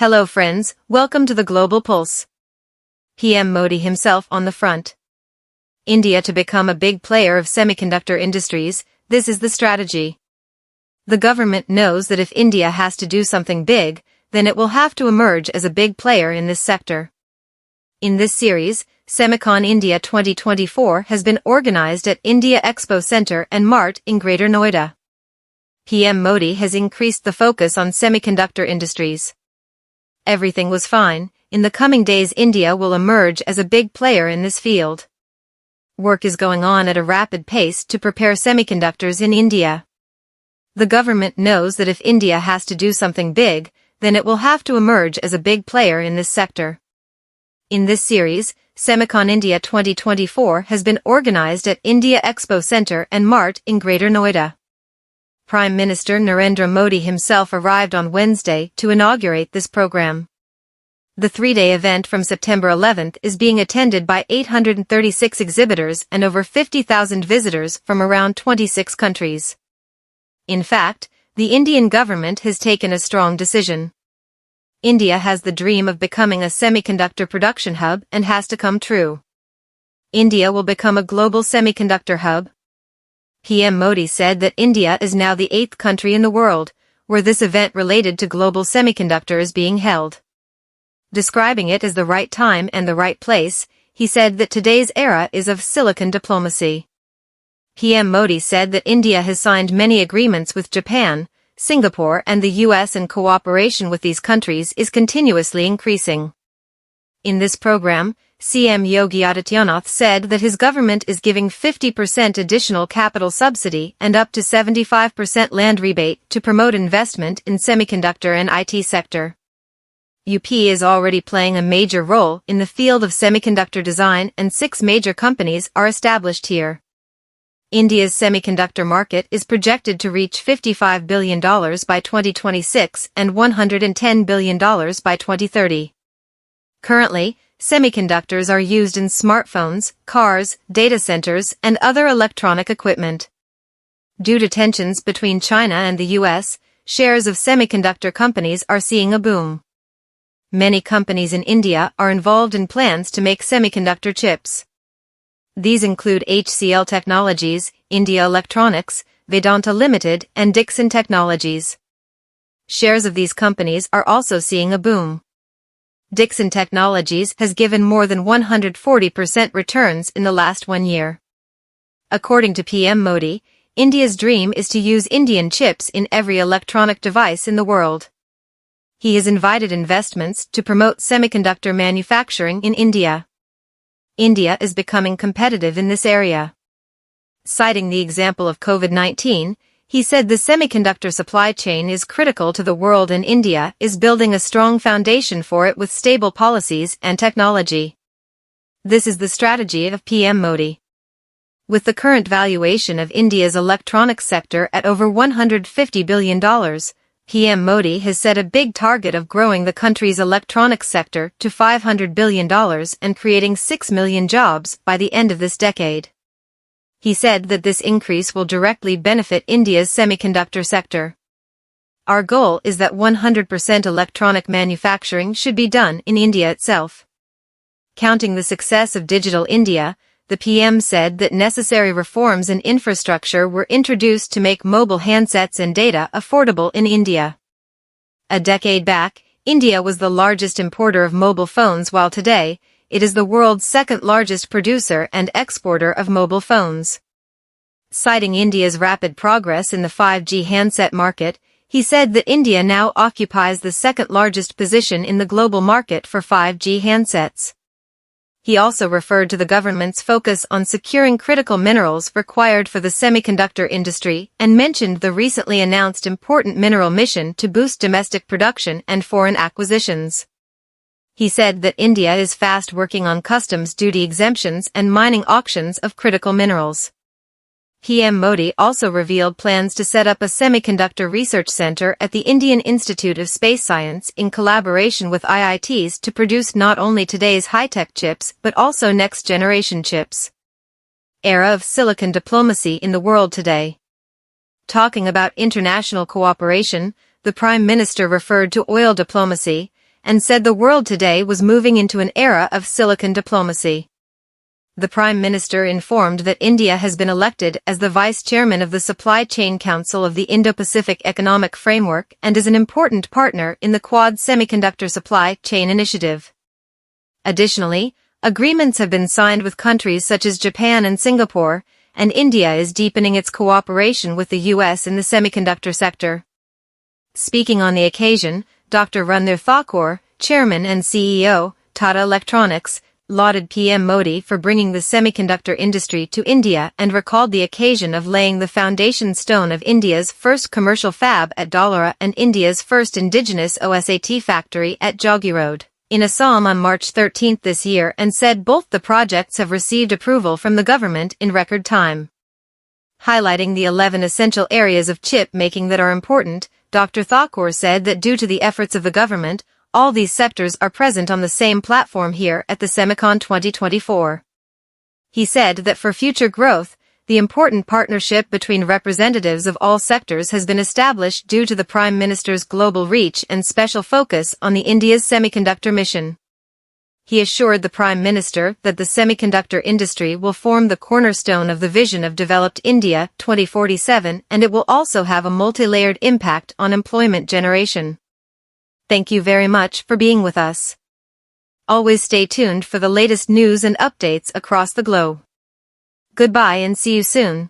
Hello friends, welcome to the Global Pulse. PM Modi himself on the front. India to become a big player of semiconductor industries, this is the strategy. The government knows that if India has to do something big, then it will have to emerge as a big player in this sector. In this series, Semicon India-2024 has been organized at India Expo Centre and Mart in Greater Noida. PM Modi has increased the focus on semiconductor industries. Everything was fine. In the coming days India will emerge as a big player in this field. Work is going on at a rapid pace to prepare semiconductors in India. The government knows that if India has to do something big, then it will have to emerge as a big player in this sector. In this series, Semicon India-2024 has been organized at India Expo Centre and Mart in Greater Noida. Prime Minister Narendra Modi himself arrived on Wednesday to inaugurate this program. The three-day event from September 11th is being attended by 836 exhibitors and over 50,000 visitors from around 26 countries. In fact, the Indian government has taken a strong decision. India has the dream of becoming a semiconductor production hub and has to come true. India will become a global semiconductor hub. PM Modi said that India is now the 8th country in the world where this event related to global semiconductor is being held. Describing it as the right time and the right place, he said that today's era is of silicon diplomacy. PM Modi said that India has signed many agreements with Japan, Singapore and the US, and cooperation with these countries is continuously increasing. In this program, CM Yogi Adityanath said that his government is giving 50% additional capital subsidy and up to 75% land rebate to promote investment in semiconductor and IT sector. UP is already playing a major role in the field of semiconductor design and 6 major companies are established here. India's semiconductor market is projected to reach $55 billion by 2026 and $110 billion by 2030. Currently, semiconductors are used in smartphones, cars, data centers, and other electronic equipment. Due to tensions between China and the US, shares of semiconductor companies are seeing a boom. Many companies in India are involved in plans to make semiconductor chips. These include HCL Technologies, India Electronics, Vedanta Limited, and Dixon Technologies. Shares of these companies are also seeing a boom. Dixon Technologies has given more than 140% returns in the last 1 year. According to PM Modi, India's dream is to use Indian chips in every electronic device in the world. He has invited investments to promote semiconductor manufacturing in India. India is becoming competitive in this area. Citing the example of COVID-19, he said the semiconductor supply chain is critical to the world and India is building a strong foundation for it with stable policies and technology. This is the strategy of PM Modi. With the current valuation of India's electronics sector at over $150 billion, PM Modi has set a big target of growing the country's electronics sector to $500 billion and creating 6 million jobs by the end of this decade. He said that this increase will directly benefit India's semiconductor sector. Our goal is that 100% electronic manufacturing should be done in India itself. Counting the success of Digital India, the PM said that necessary reforms in infrastructure were introduced to make mobile handsets and data affordable in India. A decade back, India was the largest importer of mobile phones, while today, it is the world's second largest producer and exporter of mobile phones. Citing India's rapid progress in the 5G handset market, he said that India now occupies the second largest position in the global market for 5G handsets. He also referred to the government's focus on securing critical minerals required for the semiconductor industry and mentioned the recently announced important mineral mission to boost domestic production and foreign acquisitions. He said that India is fast working on customs duty exemptions and mining auctions of critical minerals. PM Modi also revealed plans to set up a semiconductor research center at the Indian Institute of Space Science in collaboration with IITs to produce not only today's high-tech chips but also next-generation chips. Era of silicon diplomacy in the world today. Talking about international cooperation, the Prime Minister referred to oil diplomacy, and said the world today was moving into an era of silicon diplomacy. The Prime Minister informed that India has been elected as the Vice Chairman of the Supply Chain Council of the Indo-Pacific Economic Framework and is an important partner in the Quad Semiconductor Supply Chain Initiative. Additionally, agreements have been signed with countries such as Japan and Singapore, and India is deepening its cooperation with the U.S. in the semiconductor sector. Speaking on the occasion, Dr. Ranbir Thakur, Chairman and CEO, Tata Electronics, lauded PM Modi for bringing the semiconductor industry to India and recalled the occasion of laying the foundation stone of India's first commercial fab at Dholera and India's first indigenous OSAT factory at Joggi Road, in Assam on March 13 this year, and said both the projects have received approval from the government in record time. Highlighting the 11 essential areas of chip making that are important, Dr. Thakur said that due to the efforts of the government, all these sectors are present on the same platform here at the Semicon 2024. He said that for future growth, the important partnership between representatives of all sectors has been established due to the Prime Minister's global reach and special focus on the India's semiconductor mission. He assured the Prime Minister that the semiconductor industry will form the cornerstone of the vision of Developed India 2047 and it will also have a multi-layered impact on employment generation. Thank you very much for being with us. Always stay tuned for the latest news and updates across the globe. Goodbye and see you soon.